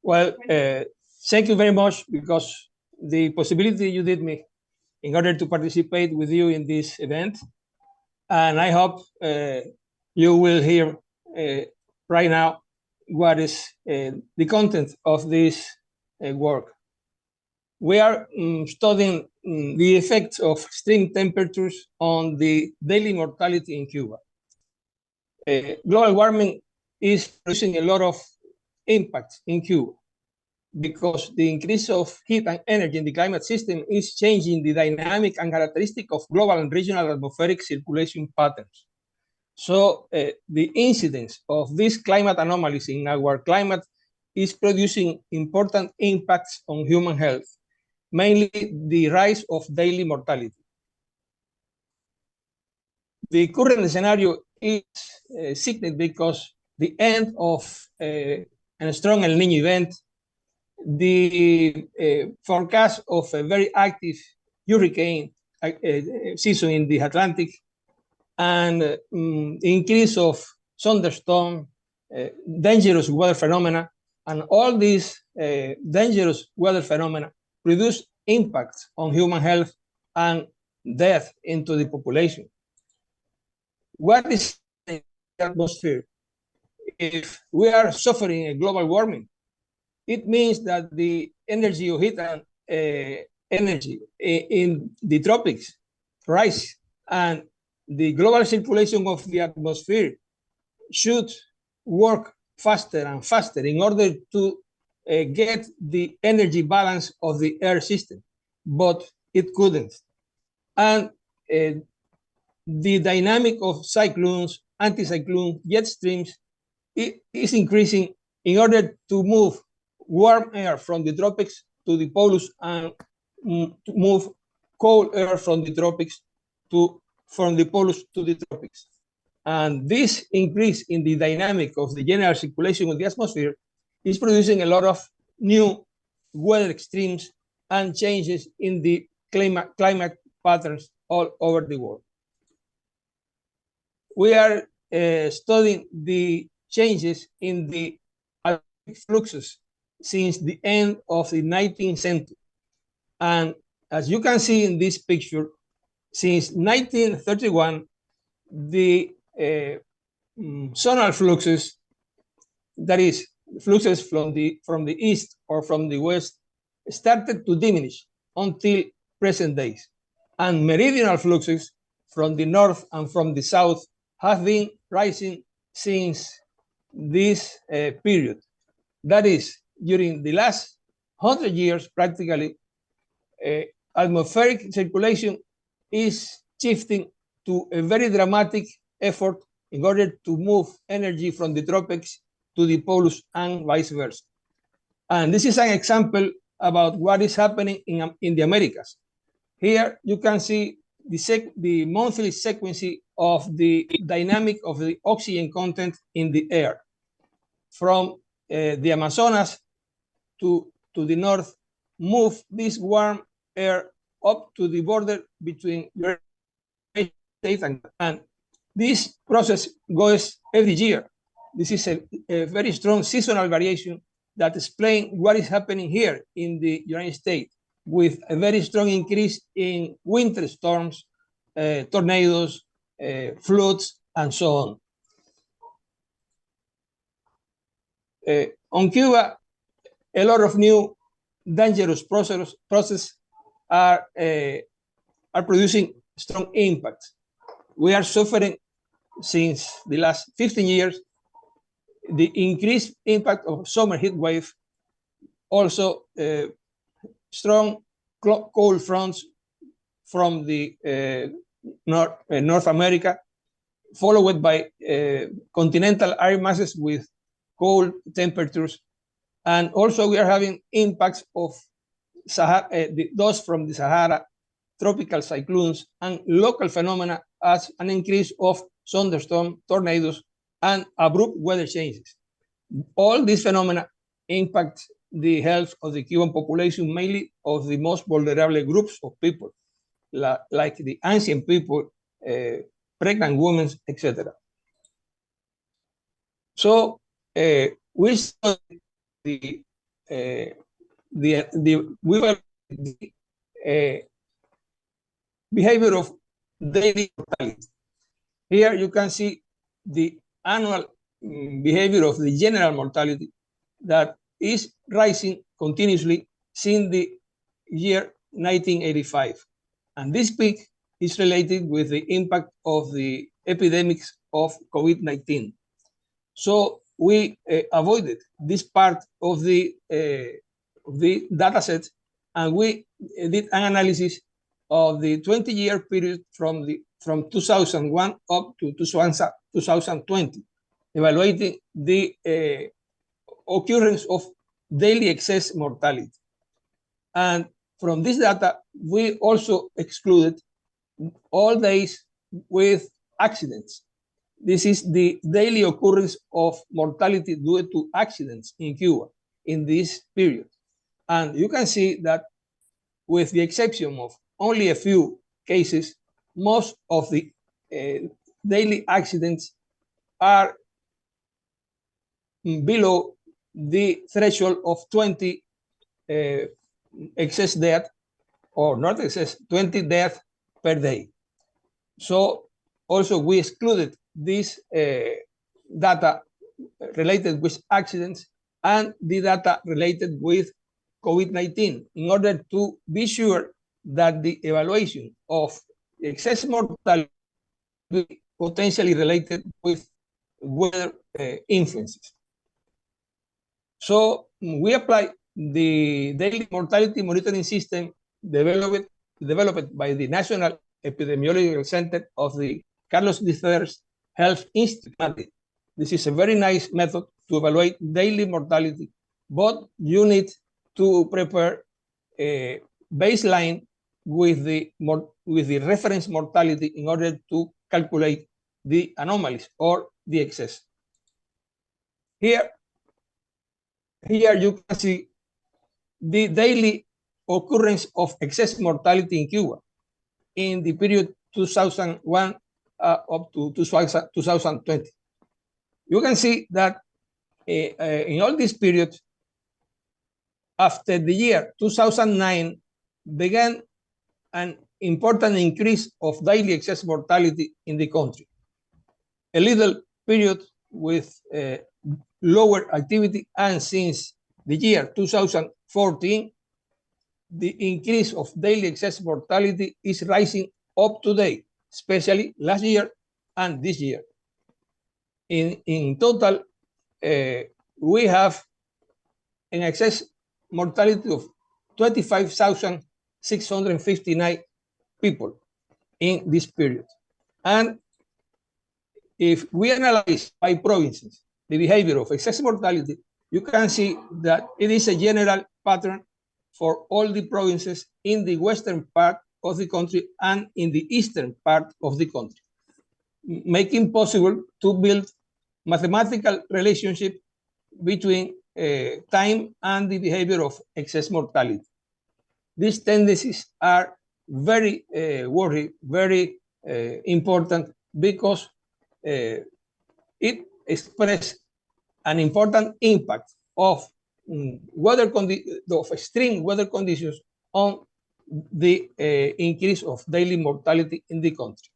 Well, thank you very much because the possibility you did me in order to participate with you in this event. And I hope you will hear right now what is the content of this work. We are studying the effects of extreme temperatures on the daily mortality in Cuba. Global warming is producing a lot of impact in Cuba because the increase of heat and energy in the climate system is changing the dynamic and characteristic of global and regional atmospheric circulation patterns. So the incidence of these climate anomalies in our climate is producing important impacts on human health, mainly the rise of daily mortality. The current scenario is signaled because the end of a strong El Niño event, the forecast of a very active hurricane season in the Atlantic, and increase of thunderstorm, dangerous weather phenomena, and all these dangerous weather phenomena produce impacts on human health and death into the population. What is the atmosphere? If we are suffering a global warming, it means that the energy of heat and energy in the tropics rise, and the global circulation of the atmosphere should work faster and faster in order to get the energy balance of the air system, but it couldn't. And the dynamic of cyclones, anticyclone, jet streams is increasing in order to move warm air from the tropics to the poles and to move cold air from the tropics from the poles to the tropics. And this increase in the dynamic of the general circulation of the atmosphere is producing a lot of new weather extremes and changes in the climate patterns all over the world. We are studying the changes in the fluxes since the end of the 19th century. And as you can see in this picture, since 1931, the zonal fluxes, that is, fluxes from the east or from the west, started to diminish until present days. And meridional fluxes from the north and from the south have been rising since this period. That is, during the last 100 years, practically, atmospheric circulation is shifting to a very dramatic effort in order to move energy from the tropics to the poles and vice versa. And this is an example about what is happening in the Americas. Here you can see the monthly sequence of the dynamic of the oxygen content in the air. From the Amazonas to the north, move this warm air up to the border between the United States and this process goes every year. This is a very strong seasonal variation that explains what is happening here in the United States, with a very strong increase in winter storms, tornadoes, floods, and so on. On Cuba, a lot of new dangerous processes are producing strong impacts. We are suffering since the last 15 years the increased impact of summer heat wave, also strong cold fronts from the North America, followed by continental air masses with cold temperatures. And also we are having impacts of the dust from the Sahara, tropical cyclones, and local phenomena as an increase of thunderstorms, tornadoes, and abrupt weather changes. All these phenomena impact the health of the Cuban population, mainly of the most vulnerable groups of people, like the ancient people, pregnant women, etc. So we study the behavior of daily mortality. Here you can see the annual behavior of the general mortality that is rising continuously since the year 1985. And this peak is related with the impact of the epidemics of COVID-19. So we avoided this part of the data set, and we did an analysis of the 20-year period from 2001 up to 2020, evaluating the occurrence of daily excess mortality. And from this data, we also excluded all days with accidents. This is the daily occurrence of mortality due to accidents in Cuba in this period. And you can see that with the exception of only a few cases, most of the daily accidents are below the threshold of 20 excess death, or not excess, 20 deaths per day. So also we excluded this data related with accidents and the data related with COVID-19 in order to be sure that the evaluation of excess mortality will be potentially related with weather influences. So we apply the daily mortality monitoring system developed by the National Epidemiological Center of the Carlos III Health Institute. This is a very nice method to evaluate daily mortality, but you need to prepare a baseline with the reference mortality in order to calculate the anomalies or the excess. Here you can see the daily occurrence of excess mortality in Cuba in the period 2001 up to 2020. You can see that in all these periods, after the year 2009, began an important increase of daily excess mortality in the country. A little period with lower activity, and since the year 2014, the increase of daily excess mortality is rising up to date, especially last year and this year. In total, we have an excess mortality of 25,659 people in this period. And if we analyze by provinces the behavior of excess mortality, you can see that it is a general pattern for all the provinces in the western part of the country and in the eastern part of the country, making possible to build mathematical relationship between time and the behavior of excess mortality. These tendencies are very worrying, very important, because it expresses an important impact of extreme weather conditions on the increase of daily mortality in the country.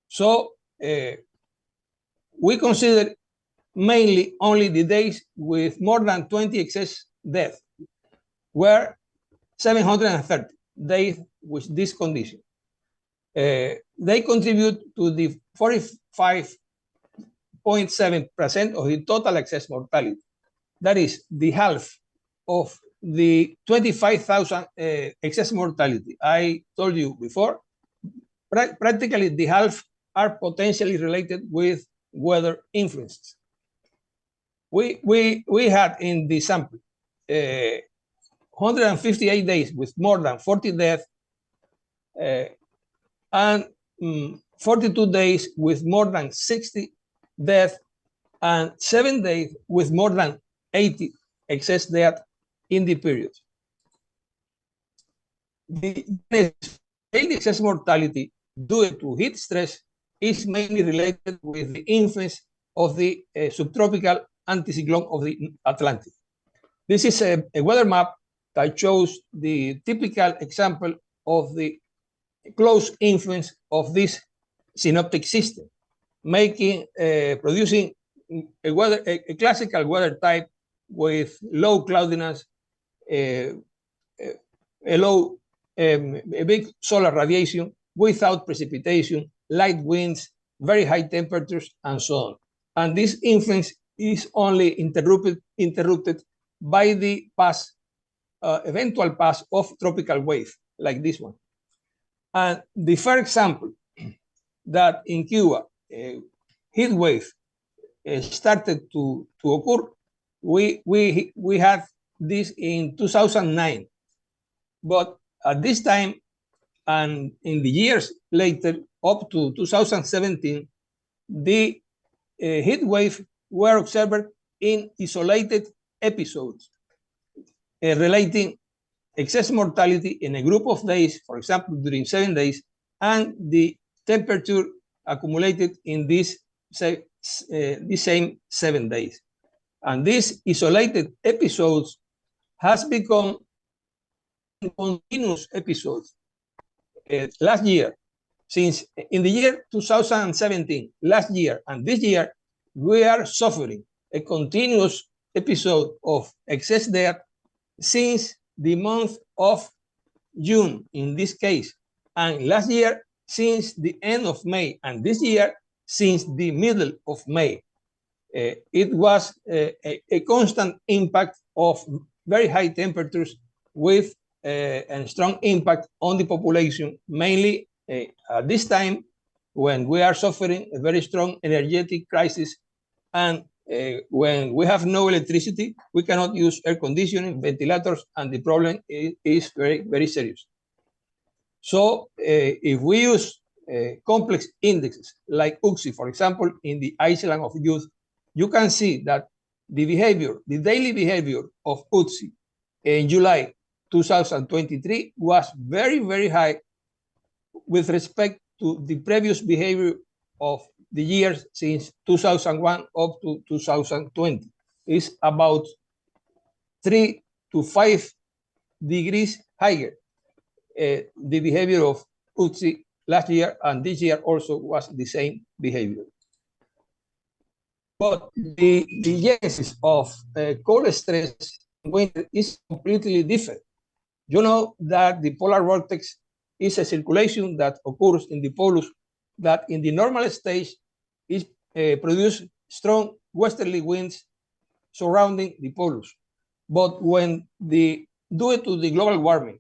So we consider mainly only the days with more than 20 excess deaths, were 730 days with this condition. They contribute to the 45.7% of the total excess mortality. That is the half of the 25,000 excess mortality I told you before. Practically the half are potentially related with weather influences. We had in the sample 158 days with more than 40 deaths, and 42 days with more than 60 deaths, and 7 days with more than 80 excess deaths in the period. The daily excess mortality due to heat stress is mainly related with the influence of the subtropical anticyclone of the Atlantic. This is a weather map that shows the typical example of the close influence of this synoptic system, producing a classical weather type with low cloudiness, a big solar radiation without precipitation, light winds, very high temperatures, and so on. And this influence is only interrupted by the eventual pass of tropical wave, like this one. And the first example that in Cuba, heat wave started to occur, we had this in 2009. But at this time, and in the years later, up to 2017, the heat wave were observed in isolated episodes relating excess mortality in a group of days, for example, during 7 days, and the temperature accumulated in these same 7 days. And these isolated episodes has become continuous episodes last year. Since in the year 2017, last year and this year, we are suffering a continuous episode of excess death since the month of June in this case, and last year since the end of May, and this year since the middle of May. It was a constant impact of very high temperatures with a strong impact on the population, mainly at this time when we are suffering a very strong energetic crisis, and when we have no electricity, we cannot use air conditioning, ventilators, and the problem is very, very serious. So if we use complex indexes like UXI, for example, in the island of youth, you can see that the daily behavior of UXI in July 2023 was very, very high with respect to the previous behavior of the years since 2001 up to 2020. It's about 3 to 5 degrees higher. The behavior of UXI last year and this year also was the same behavior. But the genesis of cold stress in winter is completely different. You know that the polar vortex is a circulation that occurs in the poles that in the normal stage is produce strong westerly winds surrounding the poles. But when due to the global warming,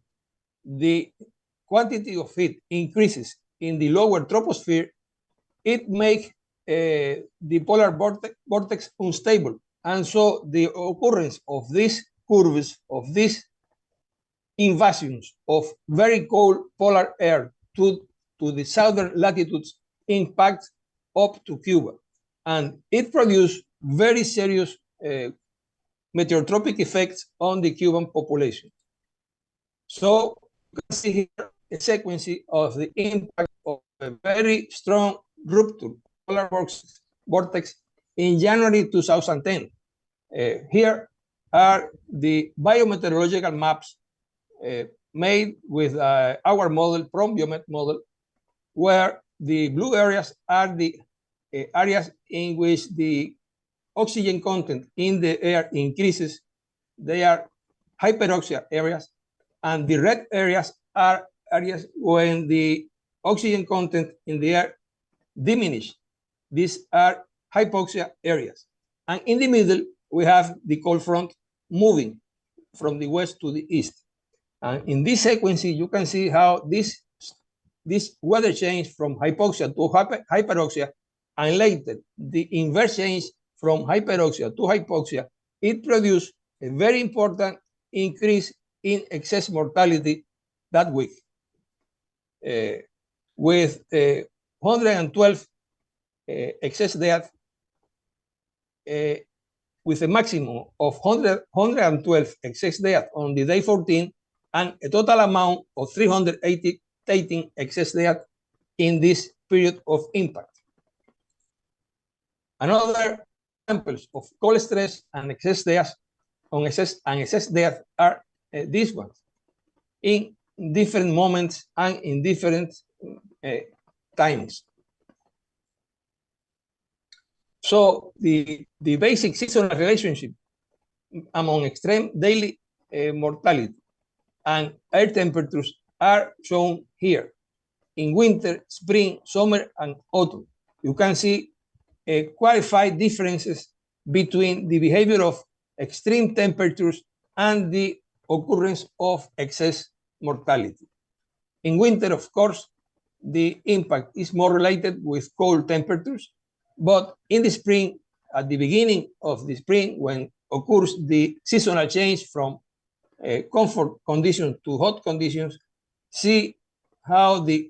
the quantity of heat increases in the lower troposphere, it makes the polar vortex unstable. And so the occurrence of these curves, of these invasions of very cold polar air to the southern latitudes impact up to Cuba. And it produced very serious meteorological effects on the Cuban population. So you can see here a sequence of the impact of a very strong rupture polar vortex in January 2010. Here are the biometeorological maps made with our model, PROM-BIOMET model, where the blue areas are the areas in which the oxygen content in the air increases. They are hyperoxia areas, and the red areas are areas when the oxygen content in the air diminish. These are hypoxia areas. And in the middle, we have the cold front moving from the west to the east. And in this sequence, you can see how this weather change from hypoxia to hyperoxia, and later the inverse change from hyperoxia to hypoxia, it produced a very important increase in excess mortality that week, with 112 excess deaths, with a maximum of 112 excess deaths on the day 14, and a total amount of 318 excess deaths in this period of impact. Another examples of cold stress and excess deaths on excess death are these ones in different moments and in different times. So the basic seasonal relationship among extreme daily mortality and air temperatures are shown here. In winter, spring, summer, and autumn, you can see qualified differences between the behavior of extreme temperatures and the occurrence of excess mortality. In winter, of course, the impact is more related with cold temperatures, but in the spring, at the beginning of the spring, when occurs the seasonal change from comfort conditions to hot conditions, see how the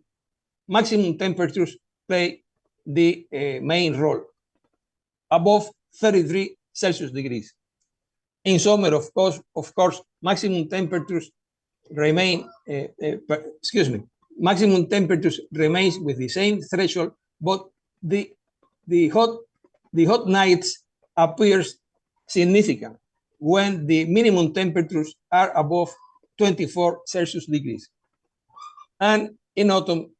maximum temperatures play the main role, above 33 Celsius degrees. In summer, of course, maximum temperatures remain, maximum temperatures remains with the same threshold, but the hot nights appears significant when the minimum temperatures are above 24 Celsius degrees. And in autumn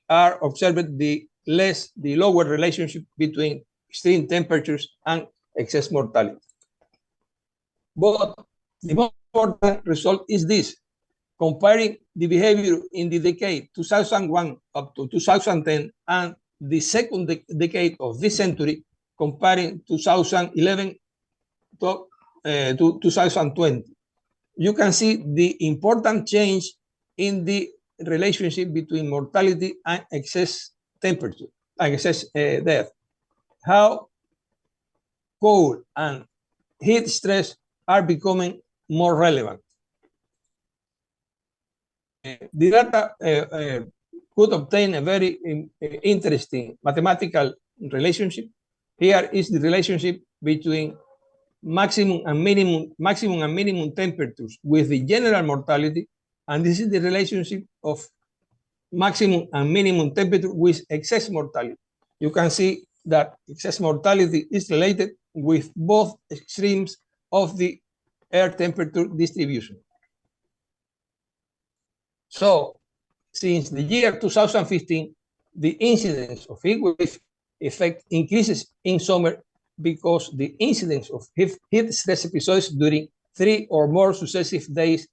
are observed the lower relationship between extreme temperatures and excess mortality. But the most important result is this: comparing the behavior in the decade 2001 up to 2010 and the second decade of this century, comparing 2011 to 2020. You can see the important change in the relationship between mortality and excess temperature, and excess death. How cold and heat stress are becoming more relevant. The data could obtain a very interesting mathematical relationship. Here is the relationship between maximum and minimum temperatures with the general mortality, and this is the relationship of maximum and minimum temperature with excess mortality. You can see that excess mortality is related with both extremes of the air temperature distribution. So, since the year 2015, the incidence of heat wave effect increases in summer because the incidence of heat stress episodes during 3 or more successive days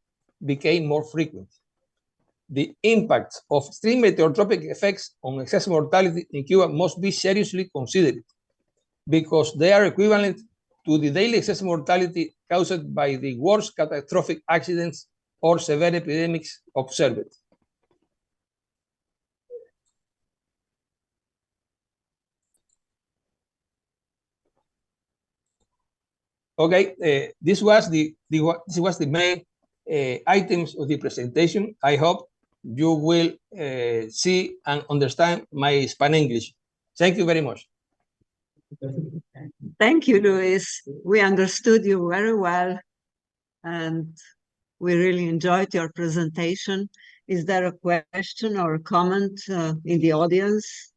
became more frequent. The impact of extreme meteorological effects on excess mortality in Cuba must be seriously considered because they are equivalent to the daily excess mortality caused by the worst catastrophic accidents or severe epidemics observed. Okay, this was the main items of the presentation. I hope you will see and understand my Spanish English. Thank you very much. Thank you, Luis. We understood you very well, and we really enjoyed your presentation. Is there a question or a comment in the audience?